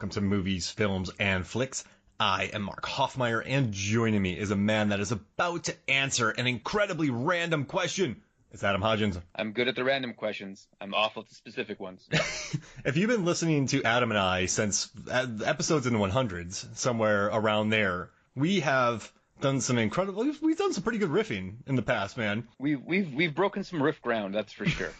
welcome to Movies, Films, and Flicks. I am Mark Hoffmeyer, and joining me is a man that is about to answer an incredibly random question. It's Adam Hodgins. I'm good at the random questions. I'm awful at the specific ones. If you've been listening to Adam and I since episodes in the 100s, somewhere around there, we have done some incredible. We've done some pretty good riffing in the past, man. We've broken some riff ground, that's for sure.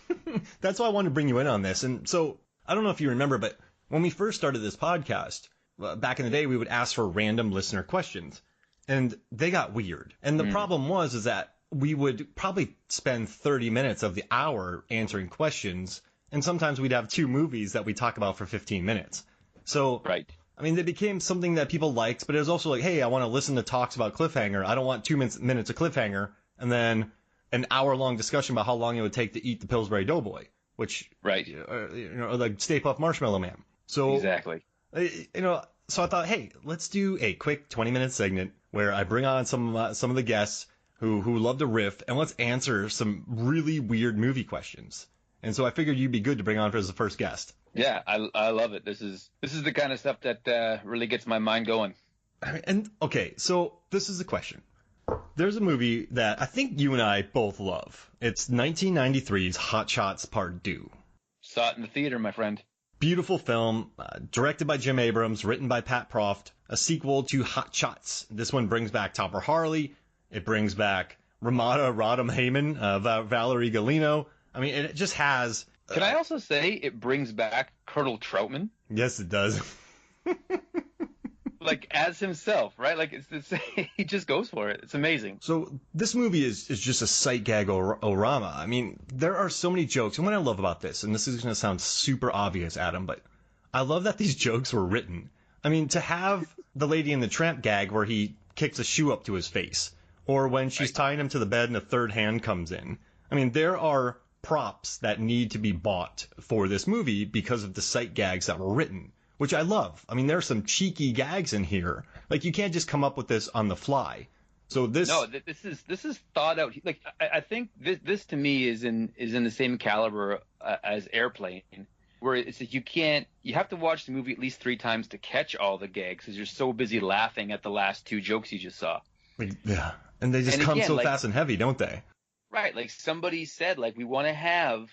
That's why I wanted to bring you in on this. And so I don't know if you remember, but when we first started this podcast, back in the day, we would ask for random listener questions, and they got weird. And the problem is that we would probably spend 30 minutes of the hour answering questions, and sometimes we'd have two movies that we talk about for 15 minutes. So, right. I mean, they became something that people liked, but it was also like, hey, I want to listen to talks about cliffhanger. I don't want 2 minutes of cliffhanger, and then an hour-long discussion about how long it would take to eat the Pillsbury Doughboy, which, right, or like Stay Puft Marshmallow Man. So exactly. So I thought, hey, let's do a quick 20-minute segment where I bring on some of the guests who love to riff, and let's answer some really weird movie questions. And so I figured you'd be good to bring on as the first guest. Yeah, I love it. This is the kind of stuff that really gets my mind going. And okay, so this is the question. There's a movie that I think you and I both love. It's 1993's Hot Shots Part 2. Saw it in the theater, my friend. Beautiful film, directed by Jim Abrams, written by Pat Proft, a sequel to Hot Shots. This one brings back Topper Harley. It brings back Ramada Rodham Heyman, Valerie Galino. I mean, it just has... Can I also say it brings back Colonel Troutman? Yes, it does. Like, as himself, right? Like, he just goes for it. It's amazing. So this movie is just a sight gag orama. I mean, there are so many jokes. And what I love about this, and this is going to sound super obvious, Adam, but I love that these jokes were written. I mean, to have the Lady in the Tramp gag where he kicks a shoe up to his face, or when she's tying him to the bed and a third hand comes in. I mean, there are props that need to be bought for this movie because of the sight gags that were written, which I love. I mean, there are some cheeky gags in here. Like, you can't just come up with this on the fly. So this... No, this is thought out. Like, I think this to me is in the same caliber as Airplane, where it's like you have to watch the movie at least 3 times to catch all the gags because you're so busy laughing at the last 2 jokes you just saw. Yeah, and they just come so fast and heavy, don't they? Right, like somebody said, like, we want to have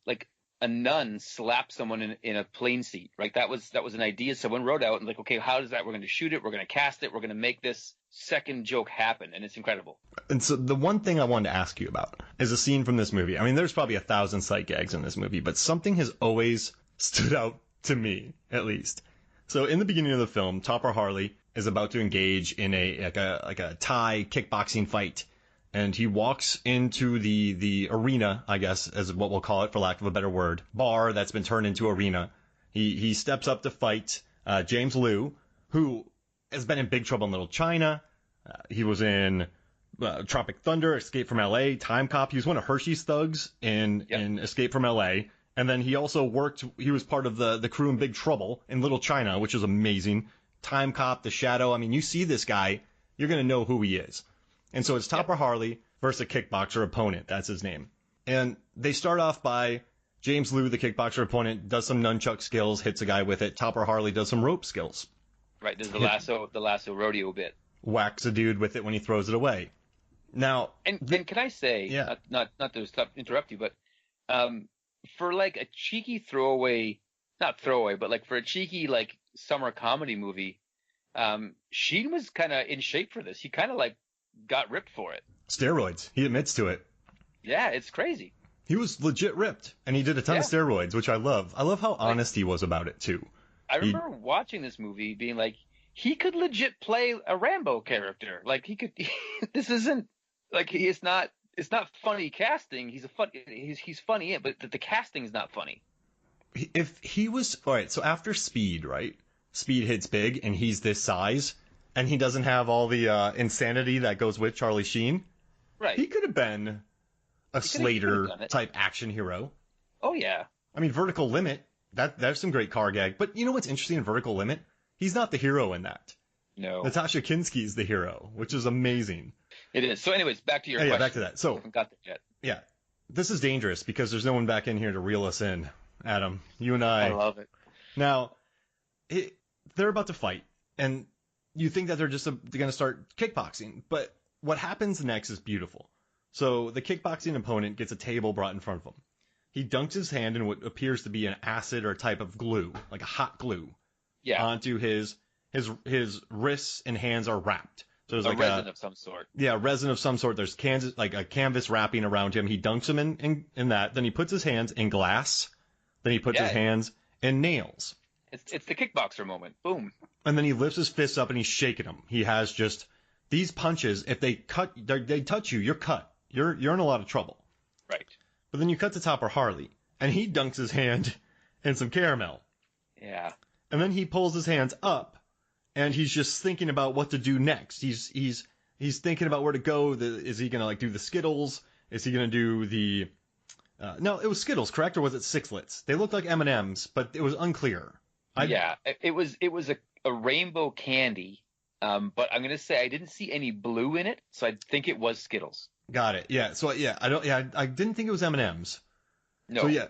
like a nun slap someone in a plane seat, right? That was an idea someone wrote out, and like, okay, how does that? We're going to shoot it, we're going to cast it, we're going to make this second joke happen, and it's incredible. And so the one thing I wanted to ask you about is a scene from this movie. I mean, there's probably 1,000 sight gags in this movie, but something has always stood out to me, at least. So in the beginning of the film, Topper Harley is about to engage in a Thai kickboxing fight. And he walks into the arena, I guess, as what we'll call it, for lack of a better word, bar that's been turned into arena. He steps up to fight James Liu, who has been in big trouble in Little China. He was in Tropic Thunder, Escape from L.A., Time Cop. He was one of Hershey's thugs in Escape from L.A. And then he also he was part of the crew in Big Trouble in Little China, which is amazing. Time Cop, The Shadow. I mean, you see this guy, you're going to know who he is. And so it's Topper Harley versus a kickboxer opponent. That's his name. And they start off by James Liu, the kickboxer opponent, does some nunchuck skills, hits a guy with it. Topper Harley does some rope skills. Right, there's the lasso rodeo bit. Whacks a dude with it when he throws it away. Now, and can I say, not to interrupt you, but for like a cheeky not throwaway, but like for a cheeky like summer comedy movie, Sheen was kind of in shape for this. He kind of like got ripped for it. Steroids. He admits to it. Yeah, it's crazy. He was legit ripped, and he did a ton of steroids, which I love. I love how honest he was about it, too. I remember watching this movie being like, he could legit play a Rambo character. Like, he could... this isn't... Like, it's not funny casting. He's funny, but the casting is not funny. If he was... All right, so after Speed, right? Speed hits big, and he's this size... And he doesn't have all the insanity that goes with Charlie Sheen. Right. He could have been a Slater-type action hero. Oh, yeah. I mean, Vertical Limit, there's some great car gag. But you know what's interesting in Vertical Limit? He's not the hero in that. No. Natasha Kinski's the hero, which is amazing. It is. So anyways, back to your question. Yeah, back to that. So, I haven't got there yet. Yeah. This is dangerous because there's no one back in here to reel us in, Adam. You and I love it. Now, they're about to fight, and you think that they're going to start kickboxing, but what happens next is beautiful. So the kickboxing opponent gets a table brought in front of him. He dunks his hand in what appears to be an acid or a type of glue, like a hot glue, onto his wrists and hands are wrapped. So there's like resin of some sort. Yeah, resin of some sort. There's like a canvas wrapping around him. He dunks him in that. Then he puts his hands in glass. Then he puts his hands in nails. It's the kickboxer moment. Boom. And then he lifts his fists up and he's shaking them. He has just these punches. If they touch you, you're cut. You're in a lot of trouble. Right. But then you cut to Topper Harley, and he dunks his hand in some caramel. Yeah. And then he pulls his hands up, and he's just thinking about what to do next. He's thinking about where to go. Is he gonna do the Skittles? Is he gonna do the? No, it was Skittles, correct? Or was it Sixlets? They looked like M&Ms, but it was unclear. It was a rainbow candy. But I'm gonna say I didn't see any blue in it, so I think it was Skittles. Got it. Yeah. So I didn't think it was M&Ms. No. So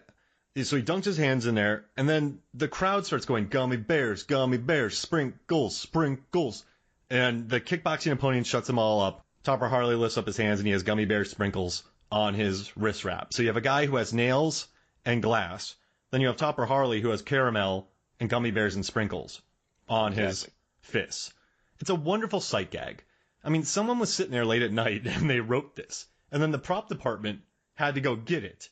so he dunks his hands in there, and then the crowd starts going gummy bears, sprinkles, sprinkles, and the kickboxing opponent shuts them all up. Topper Harley lifts up his hands, and he has gummy bear sprinkles on his wrist wrap. So you have a guy who has nails and glass. Then you have Topper Harley who has caramel and gummy bears and sprinkles on his fists. It's a wonderful sight gag. I mean, someone was sitting there late at night and they wrote this. And then the prop department had to go get it.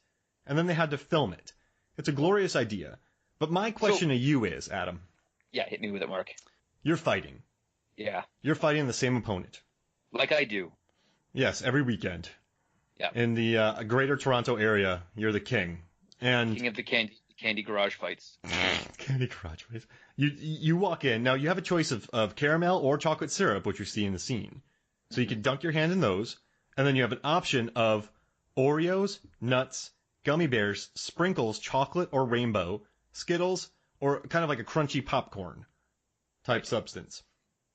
And then they had to film it. It's a glorious idea. But my question to you is, Adam. Yeah, hit me with it, Mark. You're fighting. Yeah. You're fighting the same opponent. Like I do. Yes, every weekend. Yeah. In the greater Toronto area, you're the king. And king of the candy garage fights. Candy garage fights. You walk in. Now, you have a choice of caramel or chocolate syrup, which you see in the scene. So you can dunk your hand in those. And then you have an option of Oreos, nuts, gummy bears, sprinkles, chocolate or rainbow, Skittles, or kind of like a crunchy popcorn type substance.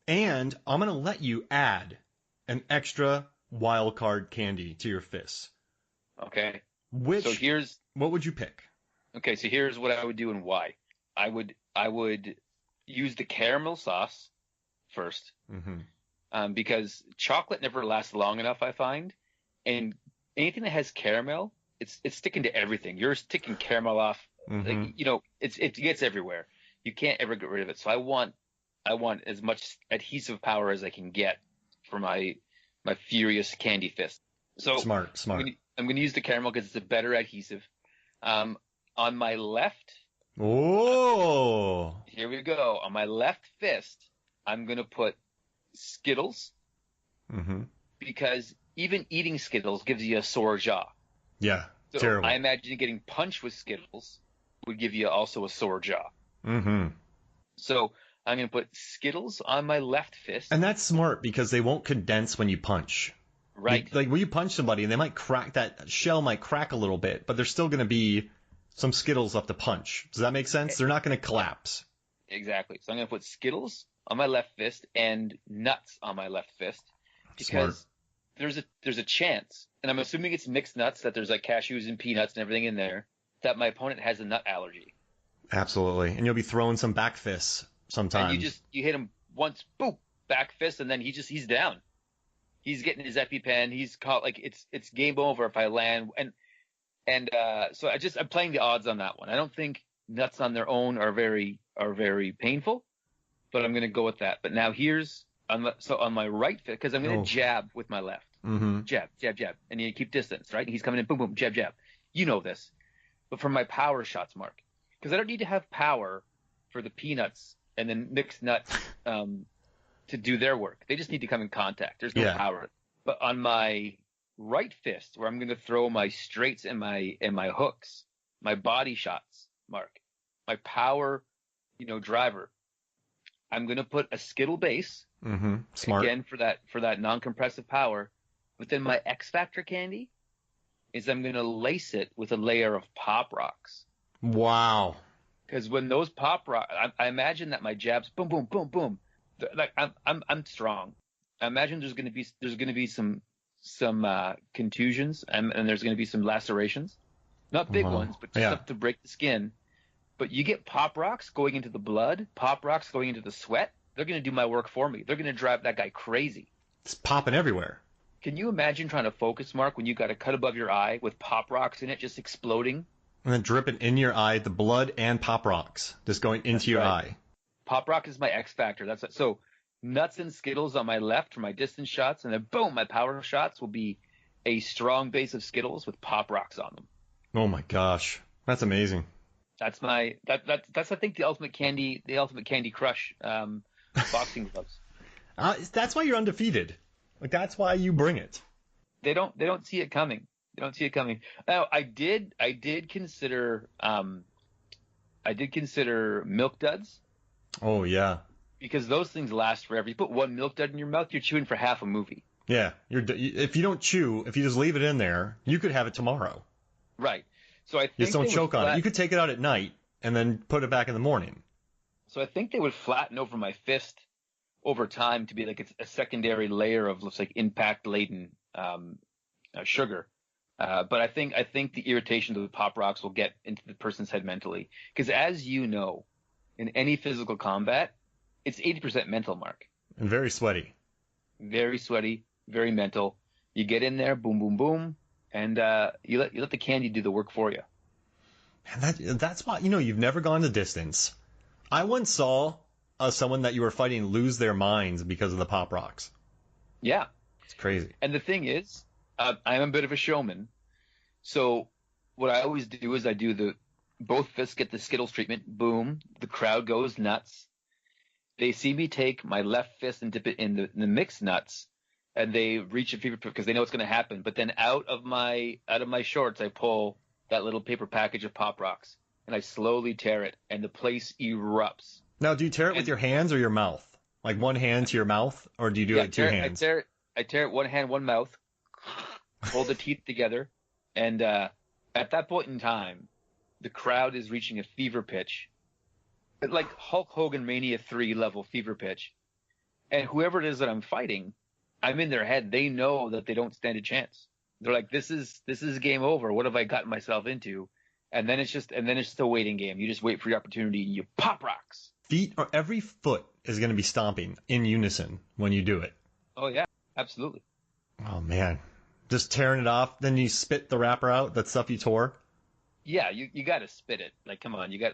And I'm going to let you add an extra wild card candy to your fists. Okay. What would you pick? Okay, so here's what I would do and why. I would use the caramel sauce first, because chocolate never lasts long enough, I find, and anything that has caramel, it's sticking to everything. You're sticking caramel off, it gets everywhere. You can't ever get rid of it. So I want as much adhesive power as I can get for my furious candy fist. So smart. I'm going to use the caramel because it's a better adhesive. On my left. Oh. Here we go. On my left fist, I'm going to put Skittles. Because even eating Skittles gives you a sore jaw. Yeah, so terrible. I imagine getting punched with Skittles would give you also a sore jaw. So I'm going to put Skittles on my left fist. And that's smart because they won't condense when you punch. Right. Like when you punch somebody and they might crack, that shell might crack a little bit, but there's still going to be some Skittles left to punch. Does that make sense? They're not going to collapse. Exactly. So I'm going to put Skittles on my left fist and nuts on my left fist because there's a chance, and I'm assuming it's mixed nuts, that there's like cashews and peanuts and everything in there, that my opponent has a nut allergy. Absolutely. And you'll be throwing some back fists sometimes. And you hit him once, boom, back fist, and then he's down. He's getting his EpiPen. He's caught, like it's game over if I land. And so I'm playing the odds on that one. I don't think nuts on their own are very painful, but I'm going to go with that. But now here's on my right fist, because I'm going to jab with my left. Jab, jab, jab, and you keep distance, right? And he's coming in, boom, boom, jab, jab. You know this. But for my power shots, Mark, because I don't need to have power for the peanuts and then mixed nuts to do their work. They just need to come in contact. There's no power. But on my right fist, where I'm going to throw my straights and my hooks, my body shots, Mark, my power, driver, I'm going to put a Skittle base. Smart. Again, for that non-compressive power. But then my X Factor candy is I'm going to lace it with a layer of Pop Rocks. Wow. Because when those Pop Rocks, I imagine that my jabs, boom, boom, boom, boom. Like I'm strong. I imagine there's going to be some contusions and there's going to be some lacerations, not big ones, but just enough to break the skin. But you get Pop Rocks going into the blood, Pop Rocks going into the sweat. They're going to do my work for me. They're going to drive that guy crazy. It's popping everywhere. Can you imagine trying to focus, Mark, when you got a cut above your eye with Pop Rocks in it just exploding? And then dripping in your eye, the blood and Pop Rocks just going into your eye. Pop Rock is my X factor. That's it. So nuts and Skittles on my left for my distance shots, and then boom, my power shots will be a strong base of Skittles with Pop Rocks on them. Oh my gosh, that's amazing. That's that's I think the ultimate candy crush boxing gloves. That's why you're undefeated. Like that's why you bring it. They don't see it coming. They don't see it coming. Now I did consider Milk Duds. Oh yeah. Because those things last forever. You put one Milk Dud in your mouth, you're chewing for half a movie. Yeah, if you don't chew, if you just leave it in there, you could have it tomorrow. Right. So I think you just don't choke on it. You could take it out at night and then put it back in the morning. So I think they would flatten over my fist over time to be like a secondary layer of looks like impact laden sugar. But I think the irritation of the Pop Rocks will get into the person's head mentally. Because as you know, in any physical combat, it's 80% mental, Mark. And very sweaty. Very sweaty, very mental. You get in there, boom, boom, boom. And you let the candy do the work for you. And that's why, you've never gone the distance. I once saw someone that you were fighting lose their minds because of the Pop Rocks. Yeah. It's crazy. And the thing is, I'm a bit of a showman. So what I always do is I do both fists get the Skittles treatment. Boom. The crowd goes nuts. They see me take my left fist and dip it in the mixed nuts. And they reach a fever because they know it's going to happen. But then out of my shorts, I pull that little paper package of Pop Rocks, and I slowly tear it, and the place erupts. Now, do you tear it with your hands or your mouth? Like one hand to your mouth, or do you do it with two hands? I tear it one hand, one mouth, hold the teeth together, and at that point in time, the crowd is reaching a fever pitch, like Hulk Hogan Mania 3 level fever pitch. And whoever it is that I'm fighting, I'm in their head. They know that they don't stand a chance. They're like, this is game over. What have I gotten myself into? And then it's just a waiting game. You just wait for your opportunity. You Pop Rocks. Every foot is going to be stomping in unison when you do it. Oh yeah, absolutely. Oh man, just tearing it off. Then you spit the wrapper out. That stuff you tore. Yeah, you got to spit it. Like, come on, you got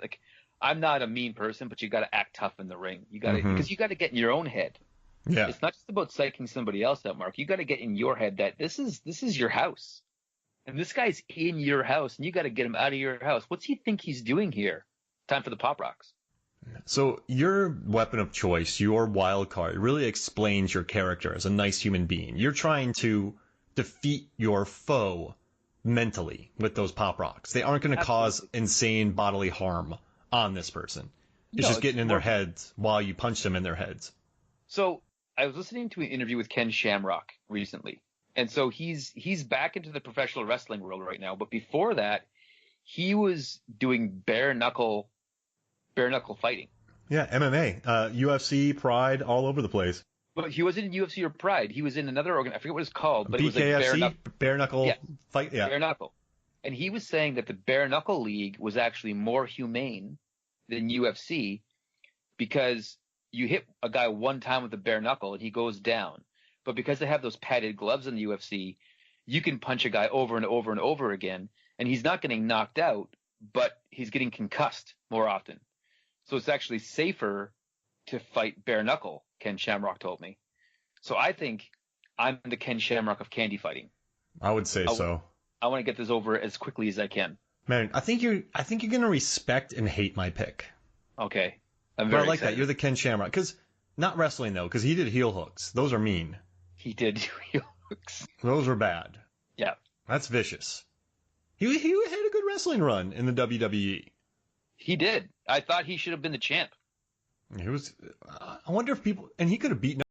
I'm not a mean person, but you got to act tough in the ring. You got to because you got to get in your own head. Yeah. It's not just about psyching somebody else out, Mark. You got to get in your head that this is your house. And this guy's in your house, and you got to get him out of your house. What's he think he's doing here? Time for the Pop Rocks. So your weapon of choice, your wild card, really explains your character as a nice human being. You're trying to defeat your foe mentally with those Pop Rocks. They aren't going to cause insane bodily harm on this person. It's just getting in their heads while you punch them in their heads. So I was listening to an interview with Ken Shamrock recently. And so he's back into the professional wrestling world right now. But before that, he was doing bare knuckle fighting. Yeah, MMA, UFC, Pride, all over the place. But he wasn't in UFC or Pride. He was in another organ. I forget what it's called. But BKFC, it was like bare knuckle fight. Yeah, bare knuckle. And he was saying that the bare knuckle league was actually more humane than UFC because you hit a guy one time with a bare knuckle and he goes down. But because they have those padded gloves in the UFC, you can punch a guy over and over and over again, and he's not getting knocked out, but he's getting concussed more often. So it's actually safer to fight bare knuckle, Ken Shamrock told me. So I think I'm the Ken Shamrock of candy fighting. I would say so. I want to get this over as quickly as I can. Man, I think you're gonna respect and hate my pick. Okay. I'm very like excited. that. You're the Ken Shamrock. Because not wrestling though, because he did heel hooks. Those are mean. He did heel hooks. Those were bad. Yeah. That's vicious. He had a good wrestling run in the WWE. He did. I thought he should have been the champ. He was. I wonder if people, and he could have beaten